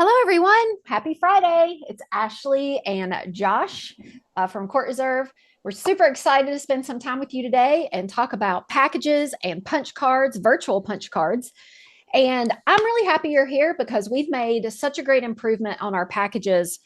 Hello, everyone. Happy Friday. It's Ashley and Josh from CourtReserve. We're super excited to spend some time with you today and talk about packages and punch cards, virtual punch cards. And I'm really happy you're here because we've made such a great improvement on our packages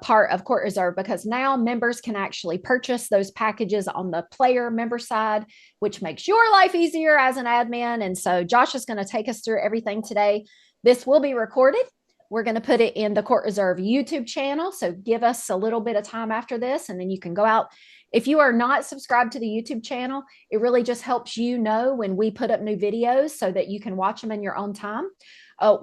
part of CourtReserve because now members can actually purchase those packages on the player member side, which makes your life easier as an admin. And so Josh is going to take us through everything today. This will be recorded. We're going to put it in the CourtReserve YouTube channel. So give us a little bit of time after this, and then you can go out. If you are not subscribed to the YouTube channel, it really just helps you know when we put up new videos so that you can watch them in your own time.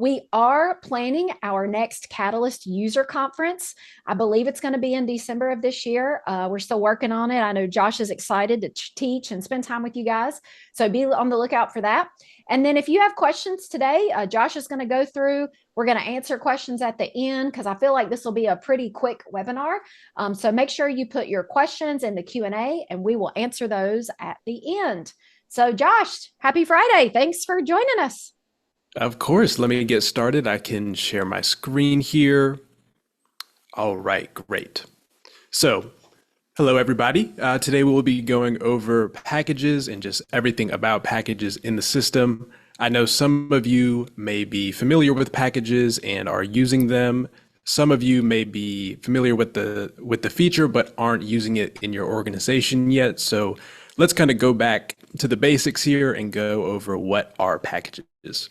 We are planning our next Catalyst user conference. I believe it's going to be in December of this year. We're still working on it. I know Josh is excited to teach and spend time with you guys. So be on the lookout for that. And then if you have questions today, Josh is going to go through. We're going to answer questions at the end because I feel like this will be a pretty quick webinar. So make sure you put your questions in the Q&A and we will answer those at the end. So Josh, happy Friday. Thanks for joining us. Of course, let me get started. I can share my screen here. All right, great. So, hello everybody. Today we'll be going over packages and just everything about packages in the system. I know some of you may be familiar with packages and are using them. Some of you may be familiar with the feature but aren't using it in your organization yet. So let's kind of go back to the basics here and go over what are packages.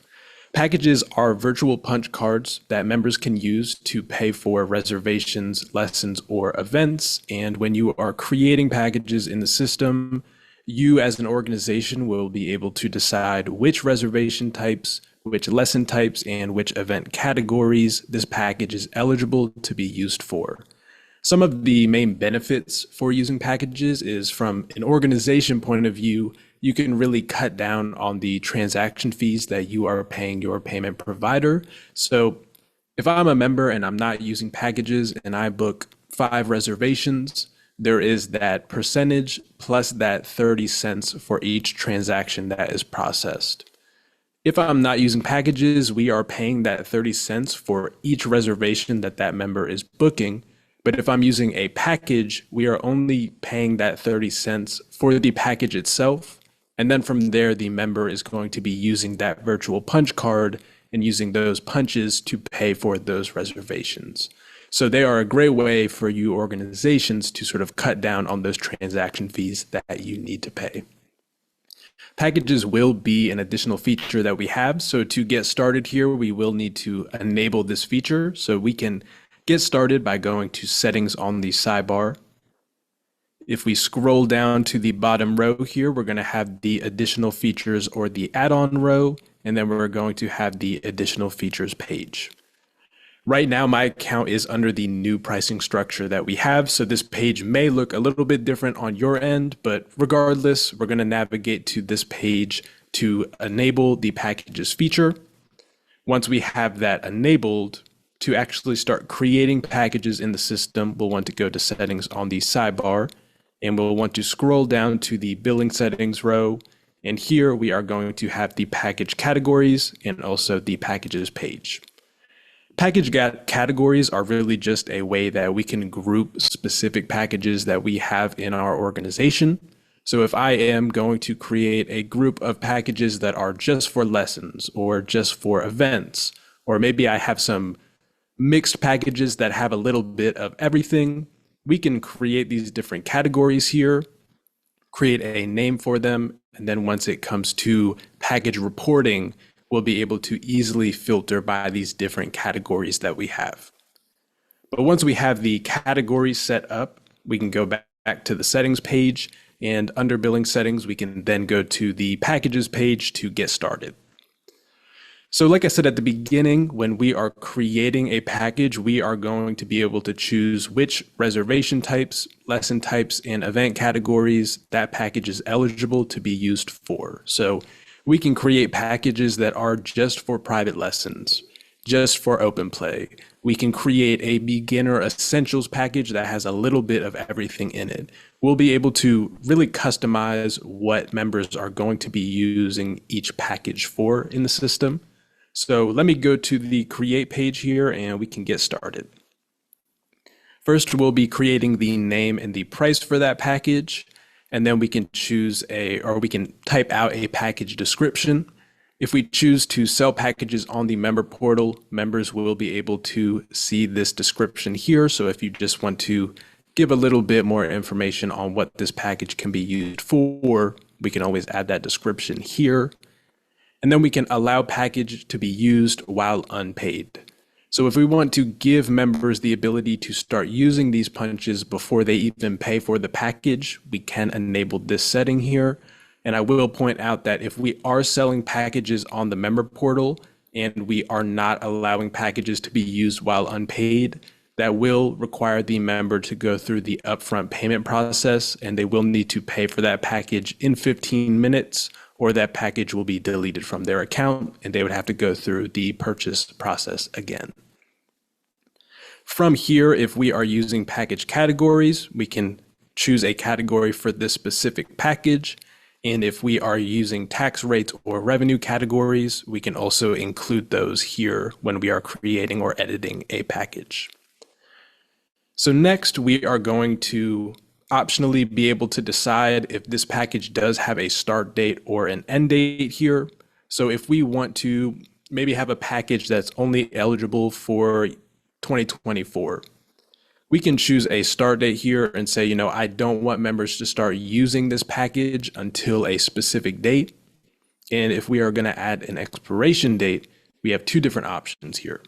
Packages are virtual punch cards that members can use to pay for reservations, lessons, or events. And when you are creating packages in the system, you as an organization will be able to decide which reservation types, which lesson types, and which event categories this package is eligible to be used for. Some of the main benefits for using packages is from an organization point of view, you can really cut down on the transaction fees that you are paying your payment provider. So if I'm a member and I'm not using packages and I book 5 reservations, there is that percentage plus that 30 cents for each transaction that is processed. If I'm not using packages, we are paying that 30 cents for each reservation that member is booking. But if I'm using a package, we are only paying that 30 cents for the package itself. And then from there, the member is going to be using that virtual punch card and using those punches to pay for those reservations. So they are a great way for you organizations to sort of cut down on those transaction fees that you need to pay. Packages will be an additional feature that we have. So to get started here, we will need to enable this feature. So we can get started by going to settings on the sidebar. If we scroll down to the bottom row here, we're going to have the additional features or the add-on row, and then we're going to have the additional features page. Right now, my account is under the new pricing structure that we have, so this page may look a little bit different on your end, but regardless, we're going to navigate to this page to enable the packages feature. Once we have that enabled, to actually start creating packages in the system, we'll want to go to settings on the sidebar, and we'll want to scroll down to the billing settings row. And here we are going to have the package categories and also the packages page. Package categories are really just a way that we can group specific packages that we have in our organization. So if I am going to create a group of packages that are just for lessons or just for events, or maybe I have some mixed packages that have a little bit of everything, we can create these different categories here, create a name for them, and then once it comes to package reporting, we'll be able to easily filter by these different categories that we have. But once we have the categories set up, we can go back to the settings page, and under billing settings, we can then go to the packages page to get started. So like I said at the beginning, when we are creating a package, we are going to be able to choose which reservation types, lesson types, and event categories that package is eligible to be used for. So we can create packages that are just for private lessons, just for open play. We can create a beginner essentials package that has a little bit of everything in it. We'll be able to really customize what members are going to be using each package for in the system. So let me go to the create page here and we can get started. First, we'll be creating the name and the price for that package, and then we can we can type out a package description. If we choose to sell packages on the member portal, members will be able to see this description here. So if you just want to give a little bit more information on what this package can be used for, we can always add that description here. And then we can allow package to be used while unpaid. So if we want to give members the ability to start using these punches before they even pay for the package, we can enable this setting here. And I will point out that if we are selling packages on the member portal and we are not allowing packages to be used while unpaid, that will require the member to go through the upfront payment process, and they will need to pay for that package in 15 minutes, or that package will be deleted from their account and they would have to go through the purchase process again. From here, if we are using package categories, we can choose a category for this specific package. And if we are using tax rates or revenue categories, we can also include those here when we are creating or editing a package. So next, we are going to optionally be able to decide if this package does have a start date or an end date here. So if we want to maybe have a package that's only eligible for 2024, we can choose a start date here and say, I don't want members to start using this package until a specific date. And if we are going to add an expiration date, we have two different options here.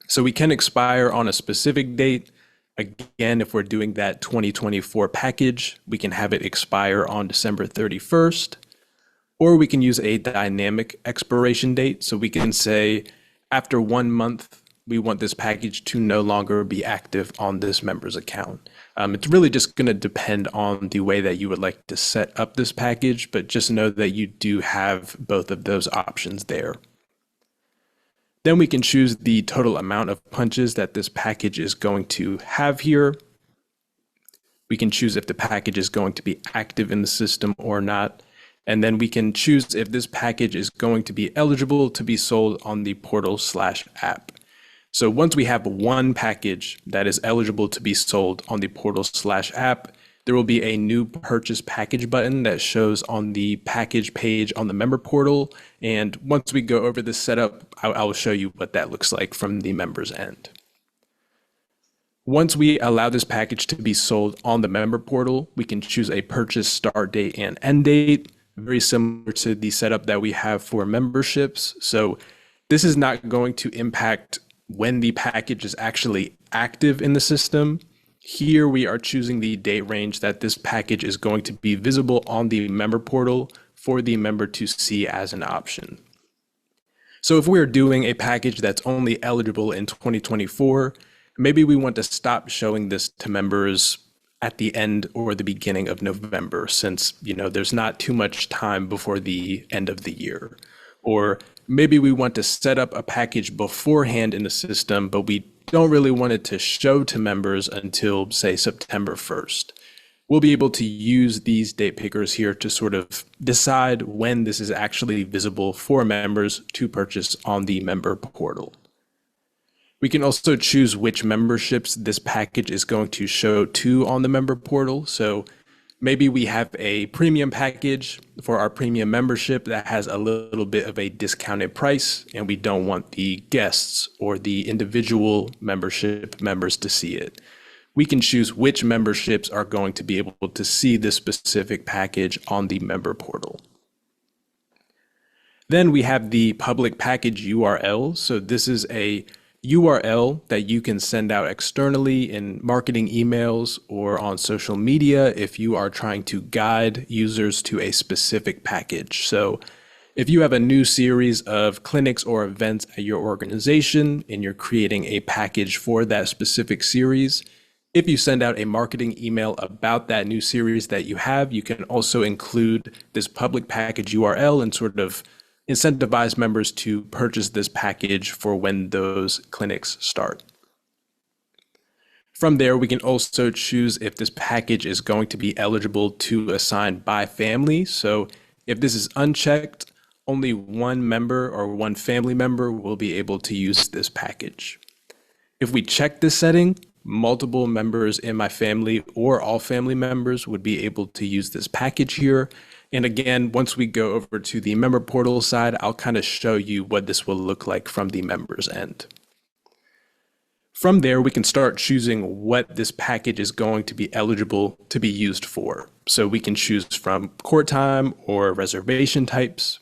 So we can expire on a specific date. Again, if we're doing that 2024 package, we can have it expire on December 31st, or we can use a dynamic expiration date. So we can say after 1 month, we want this package to no longer be active on this member's account. It's really just going to depend on the way that you would like to set up this package, but just know that you do have both of those options there. Then we can choose the total amount of punches that this package is going to have here. We can choose if the package is going to be active in the system or not. And then we can choose if this package is going to be eligible to be sold on the portal/app. So once we have one package that is eligible to be sold on the portal/app, there will be a new purchase package button that shows on the package page on the member portal. And once we go over the setup, I will show you what that looks like from the member's end. Once we allow this package to be sold on the member portal, we can choose a purchase start date and end date, very similar to the setup that we have for memberships. So this is not going to impact when the package is actually active in the system. Here we are choosing the date range that this package is going to be visible on the member portal for the member to see as an option. So if we're doing a package that's only eligible in 2024, maybe we want to stop showing this to members at the end or the beginning of November, since there's not too much time before the end of the year. Or maybe we want to set up a package beforehand in the system, but we don't really want it to show to members until, say, September 1st. We'll be able to use these date pickers here to sort of decide when this is actually visible for members to purchase on the member portal. We can also choose which memberships this package is going to show to on the member portal. So maybe we have a premium package for our premium membership that has a little bit of a discounted price, and we don't want the guests or the individual membership members to see it. We can choose which memberships are going to be able to see this specific package on the member portal. Then we have the public package URL. So this is a URL that you can send out externally in marketing emails or on social media if you are trying to guide users to a specific package. So if you have a new series of clinics or events at your organization and you're creating a package for that specific series, if you send out a marketing email about that new series that you have, you can also include this public package URL and sort of incentivize members to purchase this package for when those clinics start. From there, we can also choose if this package is going to be eligible to assign by family. So if this is unchecked, only one member or one family member will be able to use this package. If we check this setting, multiple members in my family or all family members would be able to use this package here. And again, once we go over to the member portal side, I'll kind of show you what this will look like from the members end. From there, we can start choosing what this package is going to be eligible to be used for. So we can choose from court time or reservation types.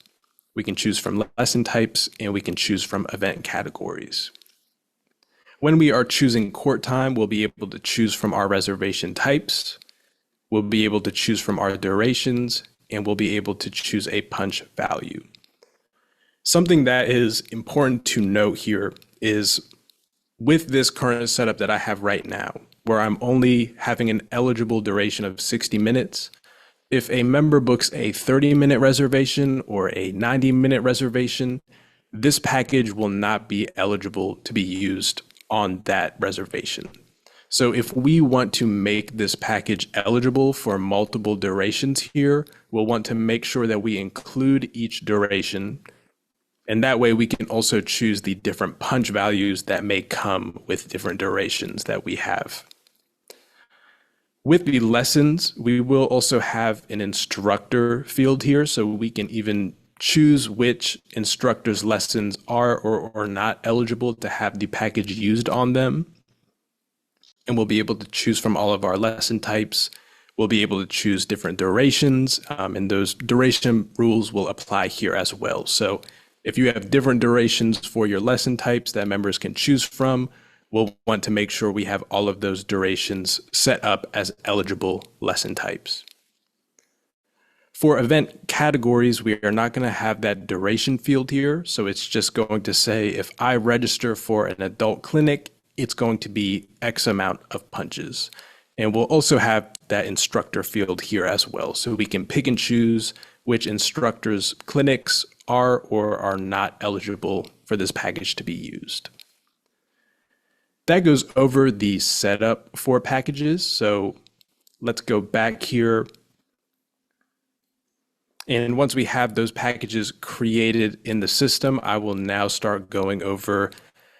We can choose from lesson types, and we can choose from event categories. When we are choosing court time, we'll be able to choose from our reservation types. We'll be able to choose from our durations, and we'll be able to choose a punch value. Something that is important to note here is with this current setup that I have right now, where I'm only having an eligible duration of 60 minutes, if a member books a 30-minute reservation or a 90-minute reservation, this package will not be eligible to be used on that reservation. So if we want to make this package eligible for multiple durations here, we'll want to make sure that we include each duration. And that way we can also choose the different punch values that may come with different durations that we have. With the lessons, we will also have an instructor field here, so we can even choose which instructor's lessons are or are not eligible to have the package used on them. And we'll be able to choose from all of our lesson types. We'll be able to choose different durations, and those duration rules will apply here as well. So if you have different durations for your lesson types that members can choose from, we'll want to make sure we have all of those durations set up as eligible lesson types. For event categories, we are not going to have that duration field here. So it's just going to say if I register for an adult clinic, it's going to be X amount of punches. And we'll also have that instructor field here as well. So we can pick and choose which instructors' clinics are or are not eligible for this package to be used. That goes over the setup for packages. So let's go back here. And once we have those packages created in the system, I will now start going over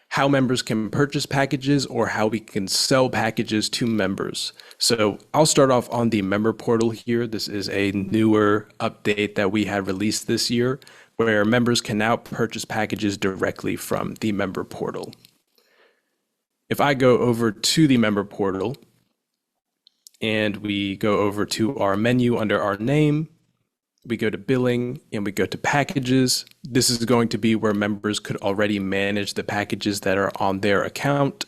how members can purchase packages or how we can sell packages to members. So I'll start off on the member portal here. This is a newer update that we had released this year where members can now purchase packages directly from the member portal. If I go over to the member portal and we go over to our menu under our name, we go to billing and we go to packages. This is going to be where members could already manage the packages that are on their account.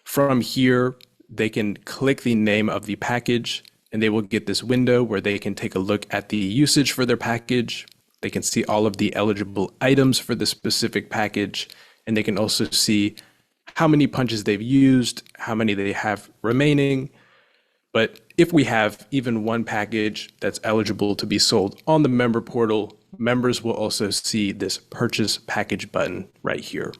From here, they can click the name of the package and they will get this window where they can take a look at the usage for their package. They can see all of the eligible items for the specific package, and they can also see how many punches they've used, how many they have remaining. But if we have even one package that's eligible to be sold on the member portal, members will also see this purchase package button right here.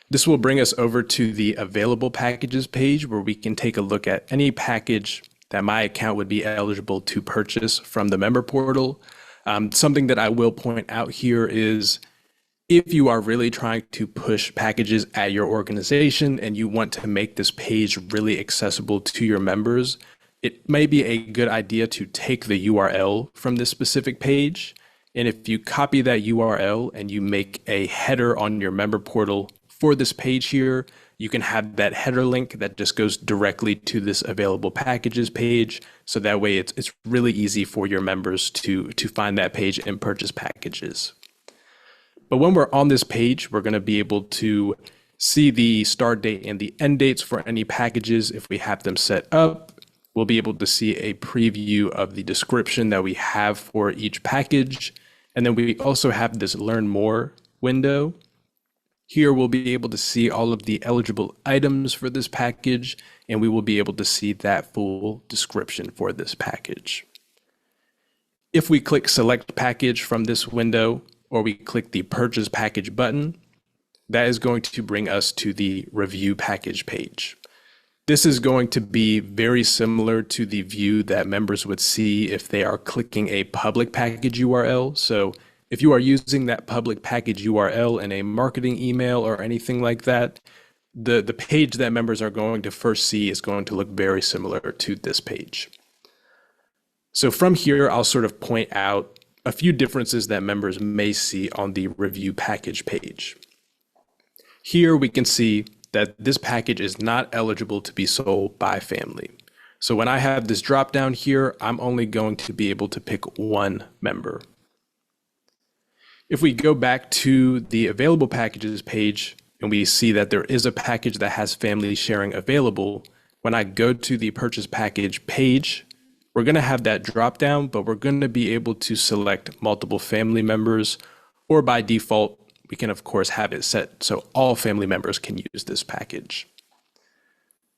This will bring us over to the available packages page where we can take a look at any package that my account would be eligible to purchase from the member portal. Something that I will point out here is if you are really trying to push packages at your organization and you want to make this page really accessible to your members, it may be a good idea to take the URL from this specific page. And if you copy that URL and you make a header on your member portal for this page here, you can have that header link that just goes directly to this available packages page. So that way it's really easy for your members to find that page and purchase packages. But when we're on this page, we're going to be able to see the start date and the end dates for any packages. If we have them set up, we'll be able to see a preview of the description that we have for each package. And then we also have this Learn More window. Here we'll be able to see all of the eligible items for this package, and we will be able to see that full description for this package. If we click Select Package from this window, or we click the Purchase Package button, that is going to bring us to the Review Package page. This is going to be very similar to the view that members would see if they are clicking a public package URL. So if you are using that public package URL in a marketing email or anything like that, the page that members are going to first see is going to look very similar to this page. So from here, I'll sort of point out a few differences that members may see on the review package page. Here we can see that this package is not eligible to be sold by family. So when I have this drop down here, I'm only going to be able to pick one member. If we go back to the available packages page and we see that there is a package that has family sharing available, when I go to the purchase package page, we're going to have that drop down, but we're going to be able to select multiple family members, or by default, we can of course have it set so all family members can use this package.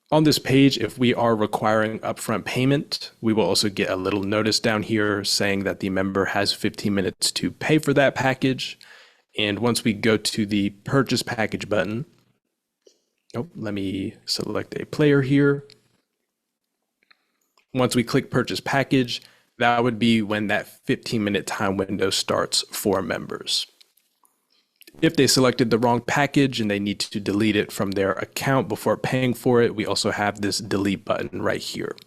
On this page, if we are requiring upfront payment, we will also get a little notice down here saying that the member has 15 minutes to pay for that package. And once we go to the purchase package button, let me select a player here. Once we click purchase package, that would be when that 15-minute time window starts for members. If they selected the wrong package and they need to delete it from their account before paying for it, we also have this delete button right here.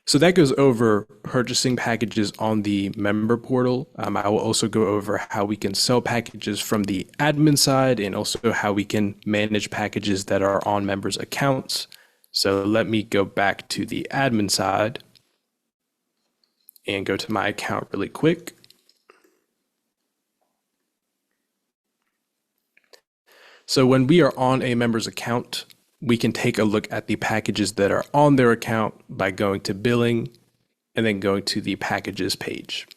So that goes over purchasing packages on the member portal. I will also go over how we can sell packages from the admin side and also how we can manage packages that are on members' accounts. So let me go back to the admin side and go to my account really quick. So when we are on a member's account, we can take a look at the packages that are on their account by going to billing and then going to the packages page.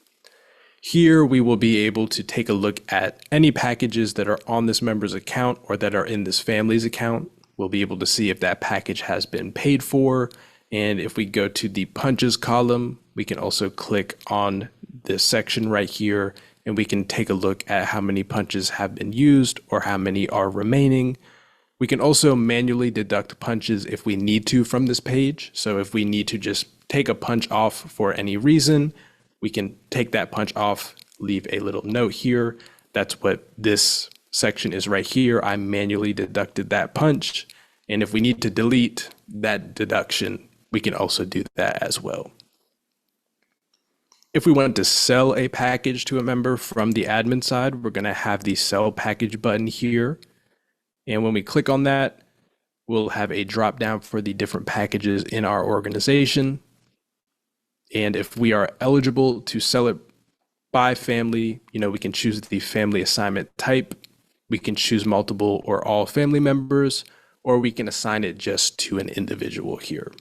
Here we will be able to take a look at any packages that are on this member's account or that are in this family's account. We'll be able to see if that package has been paid for. And if we go to the punches column, we can also click on this section right here and we can take a look at how many punches have been used or how many are remaining. We can also manually deduct punches if we need to from this page. So if we need to just take a punch off for any reason, we can take that punch off, leave a little note here. That's what this section is right here. I manually deducted that punch. And if we need to delete that deduction, we can also do that as well. If we want to sell a package to a member from the admin side, we're going to have the sell package button here. And when we click on that, we'll have a drop down for the different packages in our organization. And if we are eligible to sell it by family, we can choose the family assignment type. We can choose multiple or all family members, or we can assign it just to an individual here.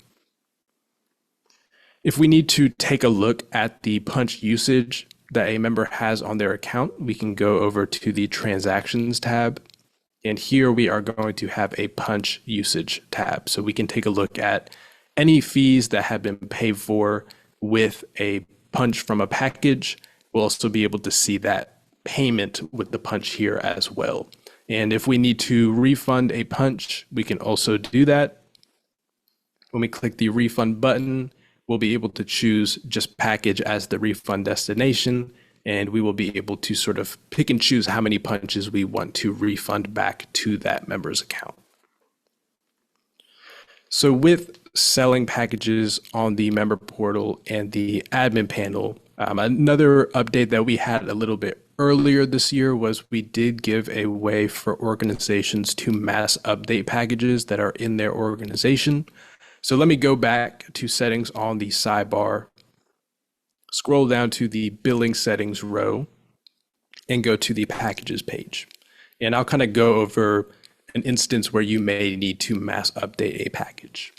If we need to take a look at the punch usage that a member has on their account, we can go over to the transactions tab. And here we are going to have a punch usage tab. So we can take a look at any fees that have been paid for with a punch from a package. We'll also be able to see that payment with the punch here as well. And if we need to refund a punch, we can also do that. When we click the refund button, we'll be able to choose just package as the refund destination, and we will be able to sort of pick and choose how many punches we want to refund back to that member's account. So with selling packages on the member portal and the admin panel, another update that we had a little bit earlier this year was we did give a way for organizations to mass update packages that are in their organization. So let me go back to settings on the sidebar, scroll down to the billing settings row, and go to the packages page. And I'll kind of go over an instance where you may need to mass update a package.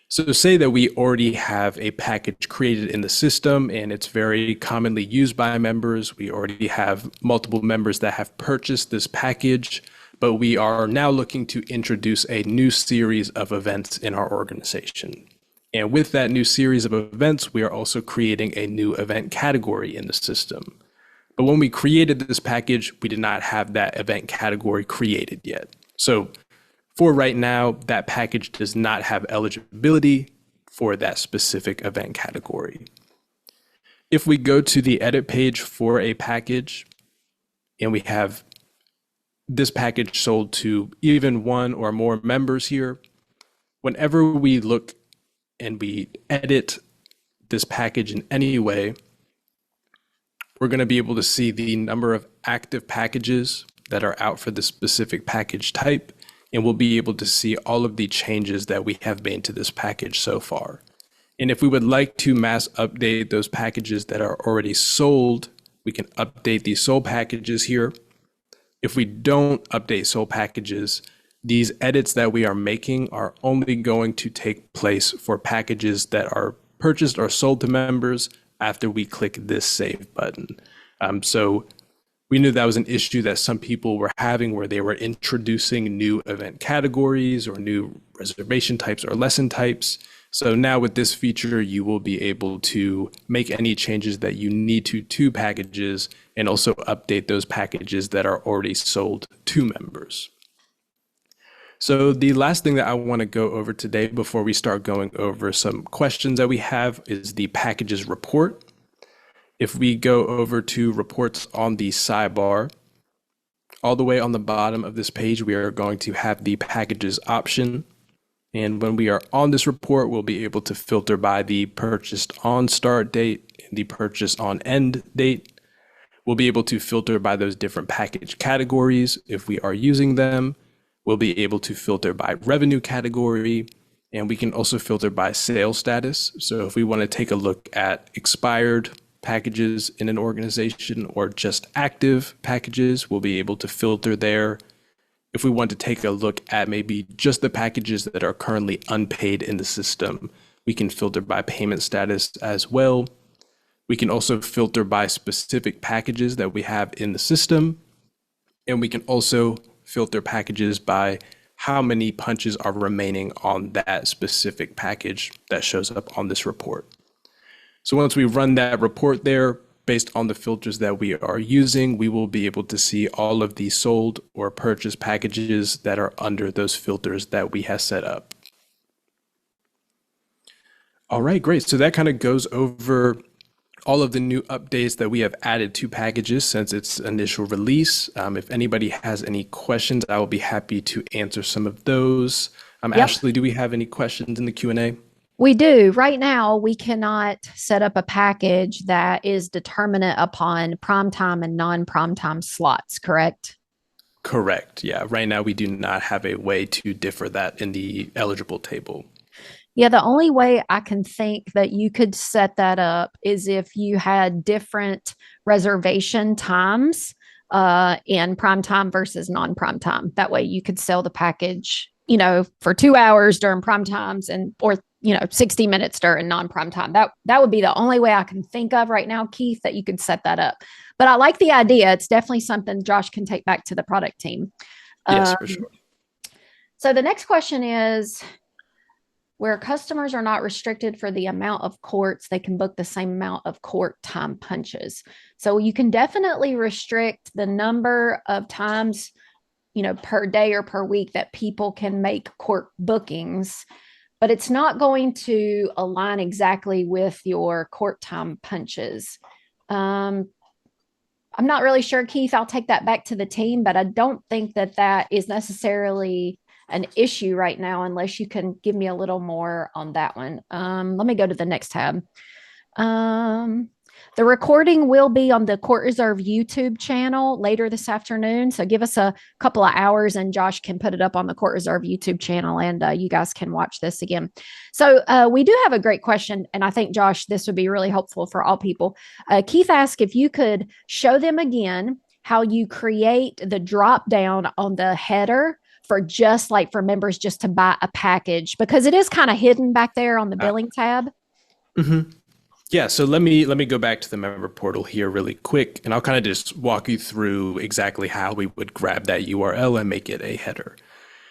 So say that we already have a package created in the system and it's very commonly used by members. We already have multiple members that have purchased this package, but we are now looking to introduce a new series of events in our organization. And with that new series of events, we are also creating a new event category in the system. But when we created this package, we did not have that event category created yet. So for right now, that package does not have eligibility for that specific event category. If we go to the edit page for a package and we have this package sold to even one or more members here, whenever we look and we edit this package in any way, we're going to be able to see the number of active packages that are out for the specific package type, and we'll be able to see all of the changes that we have made to this package so far. And if we would like to mass update those packages that are already sold, we can update these sold packages here. If we don't update sold packages, these edits that we are making are only going to take place for packages that are purchased or sold to members after we click this save button. So we knew that was an issue that some people were having where they were introducing new event categories or new reservation types or lesson types. So now with this feature, you will be able to make any changes that you need to packages and also update those packages that are already sold to members. So the last thing that I want to go over today before we start going over some questions that we have is the packages report. If we go over to reports on the sidebar, all the way on the bottom of this page, we are going to have the packages option. And when we are on this report, we'll be able to filter by the purchased on start date and the purchase on end date. We'll be able to filter by those different package categories if we are using them. We'll be able to filter by revenue category, and we can also filter by sales status. So if we want to take a look at expired packages in an organization or just active packages, we'll be able to filter there. If we want to take a look at maybe just the packages that are currently unpaid in the system, we can filter by payment status as well. We can also filter by specific packages that we have in the system, and we can also filter packages by how many punches are remaining on that specific package that shows up on this report. So once we run that report there, based on the filters that we are using, we will be able to see all of the sold or purchased packages that are under those filters that we have set up. All right, great. So that kind of goes over all of the new updates that we have added to packages since its initial release. If anybody has any questions, I will be happy to answer some of those. Yep. Ashley, do we have any questions in the Q&A? We do. Right now, we cannot set up a package that is determinate upon prime time and non-prime time slots, correct? Correct. Yeah. Right now, we do not have a way to differ that in the eligible table. Yeah, the only way I can think that you could set that up is if you had different reservation times in prime time versus non-prime time. That way you could sell the package, for 2 hours during prime times or 60 minutes during non-prime time. That would be the only way I can think of right now, Keith, that you could set that up. But I like the idea. It's definitely something Josh can take back to the product team. Yes, for sure. So the next question is, where customers are not restricted for the amount of courts, they can book the same amount of court time punches. So you can definitely restrict the number of times, per day or per week that people can make court bookings, but it's not going to align exactly with your court time punches. I'm not really sure, Keith. I'll take that back to the team, but I don't think that is necessarily an issue right now, unless you can give me a little more on that one. Let me go to the next tab. The recording will be on the CourtReserve YouTube channel later this afternoon. So give us a couple of hours and Josh can put it up on the CourtReserve YouTube channel and you guys can watch this again. So we do have a great question. And I think, Josh, this would be really helpful for all people. Keith asked if you could show them again how you create the drop down on the header for for members just to buy a package, because it is kind of hidden back there on the billing tab. Mm-hmm. Yeah, so let me go back to the member portal here really quick, and I'll kind of just walk you through exactly how we would grab that URL and make it a header.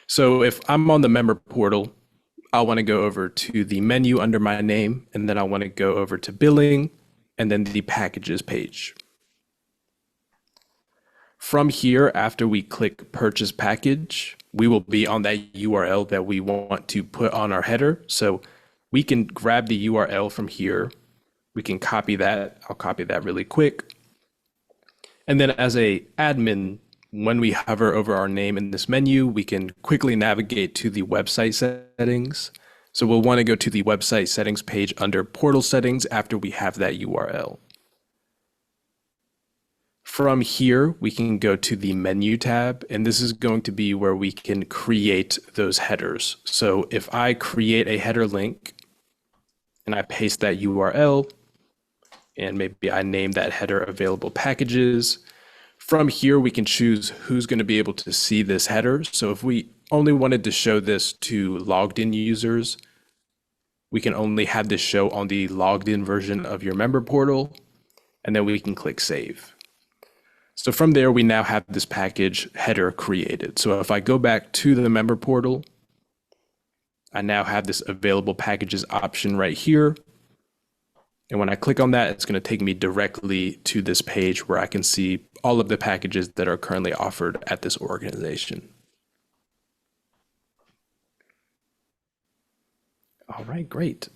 So if I'm on the member portal, I'll want to go over to the menu under my name, and then I want to go over to billing, and then the packages page. From here, after we click purchase package, we will be on that URL that we want to put on our header. So we can grab the URL from here. We can copy that. I'll copy that really quick. And then as a admin, when we hover over our name in this menu, we can quickly navigate to the website settings. So we'll want to go to the website settings page under portal settings after we have that URL. From here, we can go to the menu tab, and this is going to be where we can create those headers. So if I create a header link and I paste that URL, and maybe I name that header available packages, from here we can choose who's going to be able to see this header. So if we only wanted to show this to logged in users, we can only have this show on the logged in version of your member portal, and then we can click save. So from there, we now have this package header created. So if I go back to the member portal, I now have this available packages option right here. And when I click on that, it's going to take me directly to this page where I can see all of the packages that are currently offered at this organization. All right, great.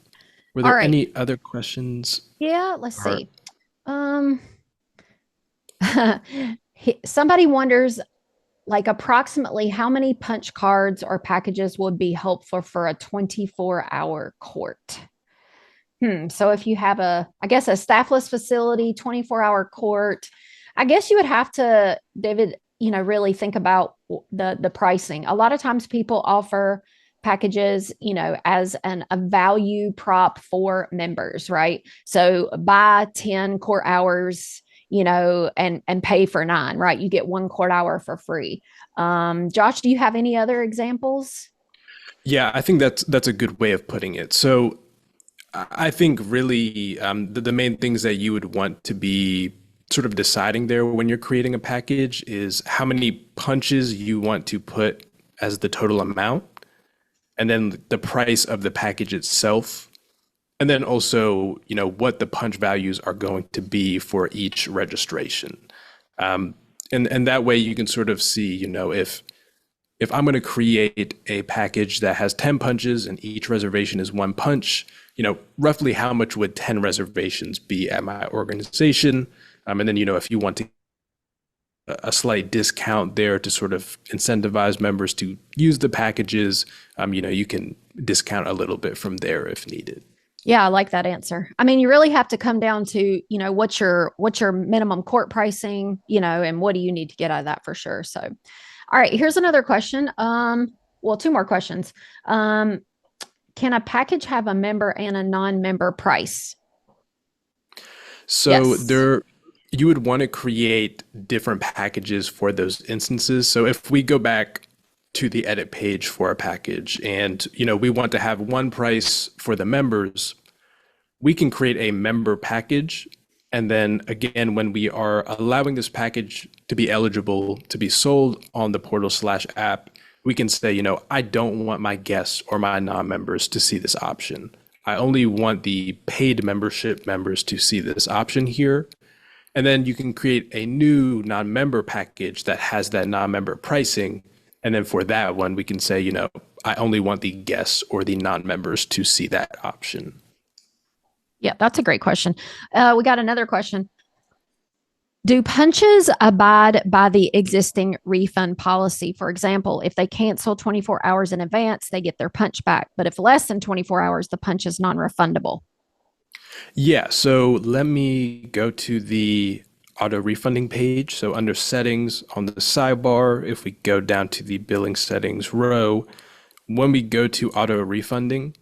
Were there any other questions? Yeah, let's see. Somebody wonders, like, approximately how many punch cards or packages would be helpful for a 24-hour court? So if you have I guess a staffless facility, 24-hour court, I guess you would have to, David, really think about the pricing. A lot of times people offer packages, as a value prop for members, right? So buy 10 court hours, and pay for 9, right? You get 1 court hour for free. Josh, do you have any other examples? Yeah, I think that's a good way of putting it. So I think really the main things that you would want to be sort of deciding there when you're creating a package is how many punches you want to put as the total amount, and then the price of the package itself, and then also, what the punch values are going to be for each registration. And that way you can sort of see, if I'm going to create a package that has 10 punches and each reservation is 1 punch, roughly how much would 10 reservations be at my organization? And then, if you want to a slight discount there to sort of incentivize members to use the packages, you can discount a little bit from there if needed. Yeah, I like that answer. I mean, you really have to come down to, what's your minimum court pricing, and what do you need to get out of that for sure. So, all right, here's another question. Well, 2 more questions. Can a package have a member and a non-member price? So yes. You would want to create different packages for those instances. So if we go back to the edit page for a package and, we want to have 1 price for the members, we can create a member package. And then again, when we are allowing this package to be eligible to be sold on the portal/app, we can say, I don't want my guests or my non-members to see this option. I only want the paid membership members to see this option here. And then you can create a new non-member package that has that non-member pricing. And then for that one, we can say, I only want the guests or the non-members to see that option. Yeah, that's a great question. We got another question. Do punches abide by the existing refund policy? For example, if they cancel 24 hours in advance, they get their punch back. But if less than 24 hours, the punch is non-refundable. Yeah, so let me go to the auto refunding page. So under settings on the sidebar, if we go down to the billing settings row, when we go to auto refunding,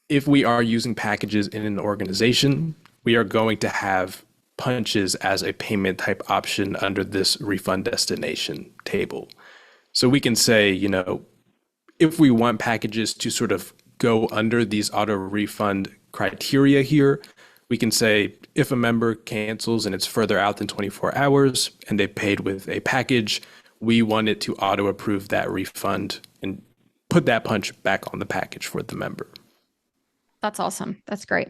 if we are using packages in an organization, we are going to have punches as a payment type option under this refund destination table. So we can say, if we want packages to sort of go under these auto refund criteria here, we can say if a member cancels and it's further out than 24 hours and they paid with a package, we want it to auto approve that refund and put that punch back on the package for the member. That's awesome. That's great.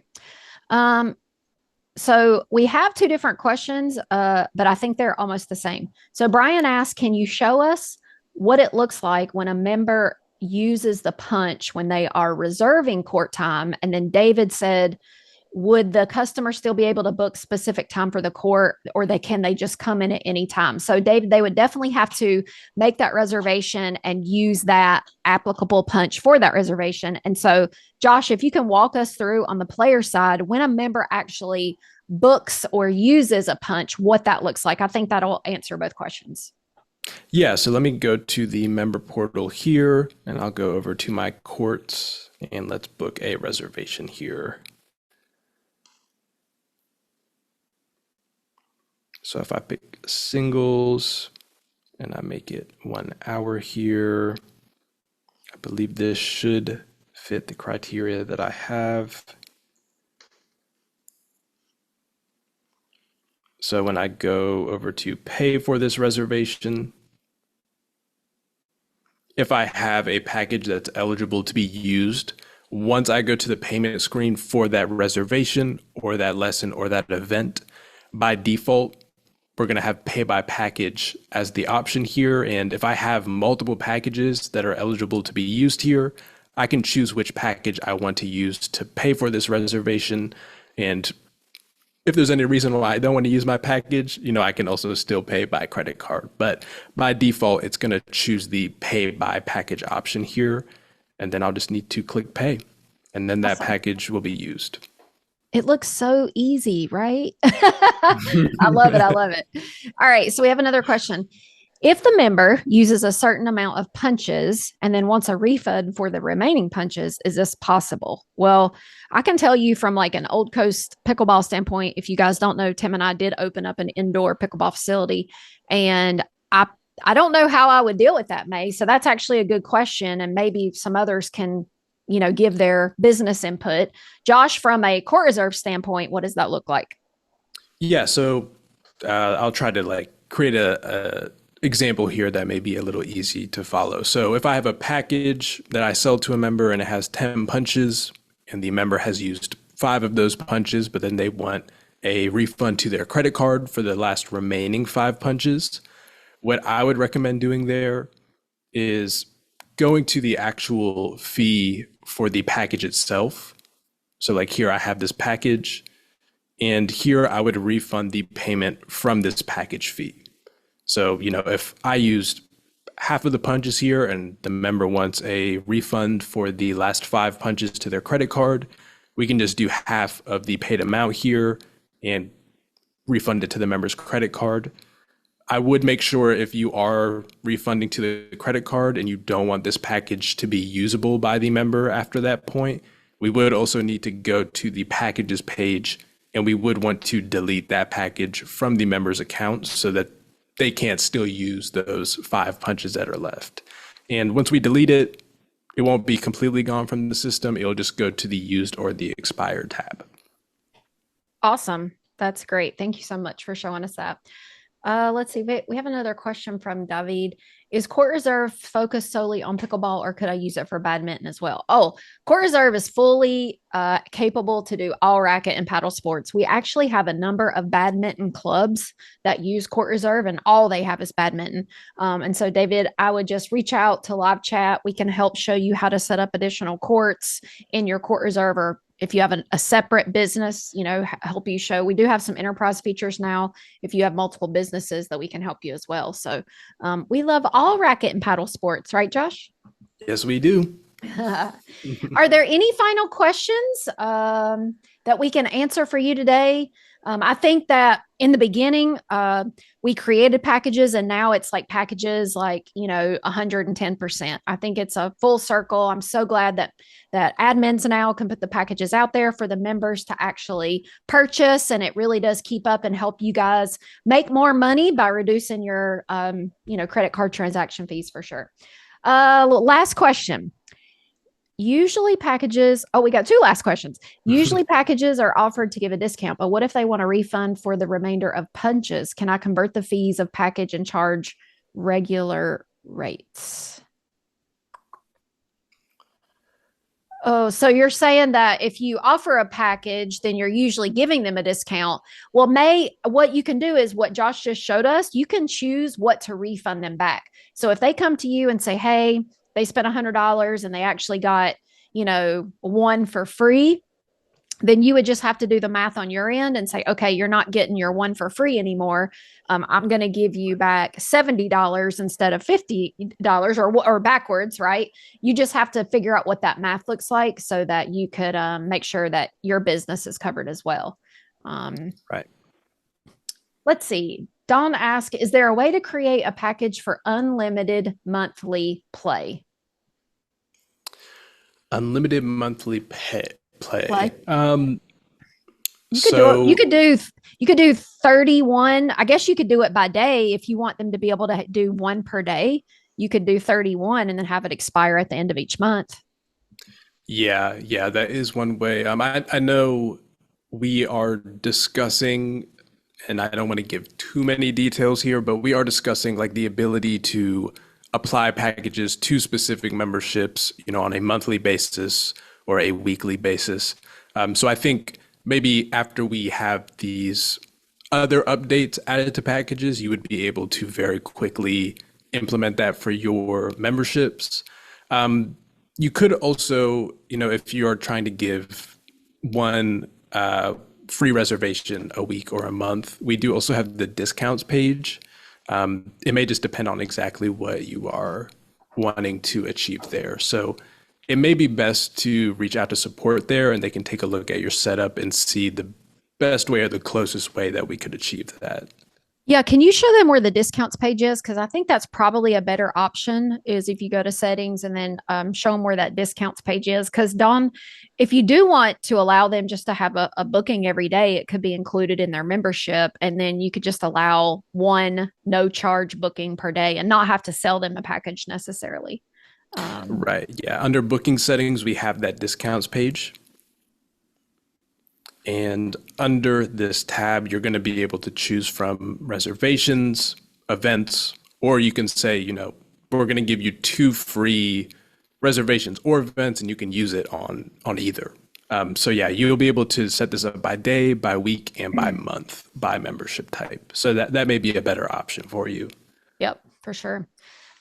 So we have 2 different questions, but I think they're almost the same. So Brian asked, can you show us what it looks like when a member uses the punch when they are reserving court time. And then David said, would the customer still be able to book specific time for the court, or they just come in at any time? So David, they would definitely have to make that reservation and use that applicable punch for that reservation. And so Josh, if you can walk us through on the player side, when a member actually books or uses a punch, what that looks like. I think that'll answer both questions. Yeah, so let me go to the member portal here and I'll go over to my courts and let's book a reservation here. So if I pick singles and I make it 1 hour here, I believe this should fit the criteria that I have. So when I go over to pay for this reservation, if I have a package that's eligible to be used, once I go to the payment screen for that reservation or that lesson or that event, by default, we're going to have pay by package as the option here. And if I have multiple packages that are eligible to be used here, I can choose which package I want to use to pay for this reservation. And if there's any reason why I don't want to use my package, I can also still pay by credit card. But by default, it's going to choose the pay by package option here. And then I'll just need to click pay. And then that Awesome. package will be used. It looks so easy, right? I love it. I love it. All right. So we have another question. If the member uses a certain amount of punches and then wants a refund for the remaining punches, is this possible? Well, I can tell you from like an Old Coast pickleball standpoint, if you guys don't know, Tim and I did open up an indoor pickleball facility, and I don't know how I would deal with that, May. So that's actually a good question, and maybe some others can give their business input. Josh, from a CourtReserve standpoint, what does that look like? Yeah, so I'll try to create a example here that may be a little easy to follow. So if I have a package that I sell to a member and it has 10 punches and the member has used 5 of those punches, but then they want a refund to their credit card for the last remaining 5 punches, what I would recommend doing there is going to the actual fee for the package itself. So like here I have this package, and here I would refund the payment from this package fee. So, if I used half of the punches here and the member wants a refund for the last 5 punches to their credit card, we can just do half of the paid amount here and refund it to the member's credit card. I would make sure if you are refunding to the credit card and you don't want this package to be usable by the member after that point, we would also need to go to the packages page and we would want to delete that package from the member's account so that they can't still use those 5 punches that are left. And once we delete it, it won't be completely gone from the system. It'll just go to the used or the expired tab. Awesome. That's great. Thank you so much for showing us that. Let's see. We have another question from David. Is CourtReserve focused solely on pickleball, or could I use it for badminton as well? Oh, CourtReserve is fully capable to do all racket and paddle sports. We actually have a number of badminton clubs that use CourtReserve, and all they have is badminton. And so, David, I would just reach out to live chat. We can help show you how to set up additional courts in your CourtReserve, or if you have a separate business, help you show. We do have some enterprise features now if you have multiple businesses that we can help you as well. So we love all racket and paddle sports, right, Josh? Yes, we do. Are there any final questions that we can answer for you today? I think that in the beginning, we created packages, and now it's like packages 110%. I think it's a full circle. I'm so glad that admins now can put the packages out there for the members to actually purchase, and it really does keep up and help you guys make more money by reducing your credit card transaction fees for sure. Last question. Usually packages, we got 2 last questions. Usually packages are offered to give a discount, but what if they want a refund for the remainder of punches? Can I convert the fees of package and charge regular rates? Oh, so you're saying that if you offer a package, then you're usually giving them a discount. Well, what you can do is what Josh just showed us. You can choose what to refund them back. So if they come to you and say, hey, they spent $100 and they actually got, one for free, then you would just have to do the math on your end and say, okay, you're not getting your one for free anymore. I'm going to give you back $70 instead of $50 or backwards, right? You just have to figure out what that math looks like so that you could make sure that your business is covered as well. Um, Right. let's see. Don asked, is there a way to create a package for unlimited monthly play? Unlimited monthly play. Play. You could do it. So You could do 31. I guess you could do it by day if you want them to be able to do one per day. You could do 31 and then have it expire at the end of each month. yeah, that is one way. I know we are discussing, and I don't want to give too many details here, but we are discussing like the ability to apply packages to specific memberships, on a monthly basis or a weekly basis. So I think maybe after we have these other updates added to packages, you would be able to very quickly implement that for your memberships. You could also, if you are trying to give one free reservation a week or a month, we do also have the discounts page. It may just depend on exactly what you are wanting to achieve there. So it may be best to reach out to support there and they can take a look at your setup and see the best way or the closest way that we could achieve that. Yeah, can you show them where the discounts page is? Because I think that's probably a better option is if you go to settings and then show them where that discounts page is. Because Don, if you do want to allow them just to have a booking every day, it could be included in their membership. And then you could just allow one no charge booking per day and not have to sell them a package necessarily. Um, Right. Yeah. Under booking settings, we have that discounts page. And under this tab, you're going to be able to choose from reservations, events, or you can say, we're going to give you two free reservations or events, and you can use it on either. So yeah, you'll be able to set this up by day, by week, and by month, by membership type. So that may be a better option for you. yep, for sure.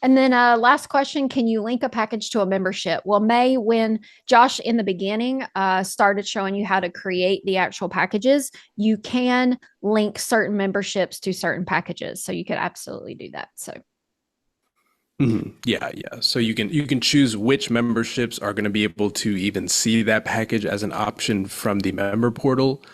And then last question, can you link a package to a membership? Well, May, when Josh in the beginning started showing you how to create the actual packages, you can link certain memberships to certain packages. So you could absolutely do that. So Yeah. So you can choose which memberships are going to be able to even see that package as an option from the member portal.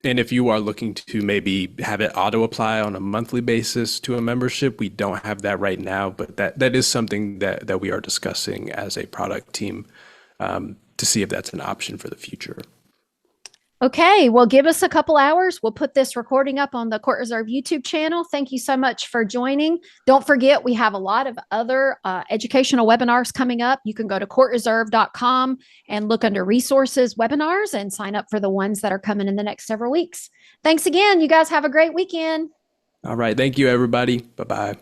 And if you are looking to maybe have it auto apply on a monthly basis to a membership, we don't have that right now, but that is something that we are discussing as a product team to see if that's an option for the future. okay, well, give us a couple hours. We'll put this recording up on the Court Reserve YouTube channel. Thank you so much for joining. Don't forget, we have a lot of other educational webinars coming up. You can go to courtreserve.com and look under resources, webinars, and sign up for the ones that are coming in the next several weeks. Thanks again. You guys have a great weekend. All right. Thank you, everybody. Bye bye.